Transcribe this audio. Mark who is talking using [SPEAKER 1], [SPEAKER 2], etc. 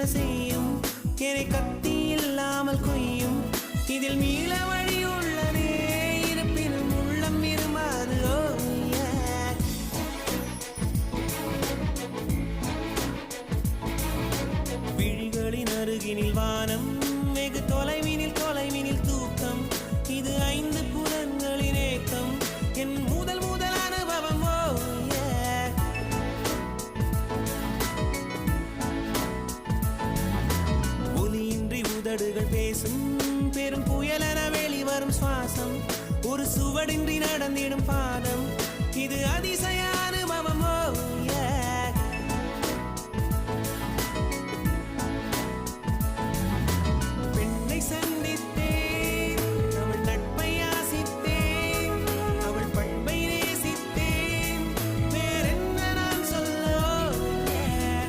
[SPEAKER 1] செய்யும் என்னை கத்தி இல்லாமல் கொய்யும் இதில் மீள வழி உள்ளதே இருப்பினும் உள்ளம் இருமாது விழிகளின் அருகினில் வானம் வெகு தொலைவினில் தூக்கம் இது 5 புலன்களின் ஏக்கம் என் முதல் அனுபவம் ஒலியின்றி உதடுகள் பேசும் பெரும் புயலென வெளிவரும் சுவாசம் ஒரு சுவடின்றி நடந்திடும் பாதம்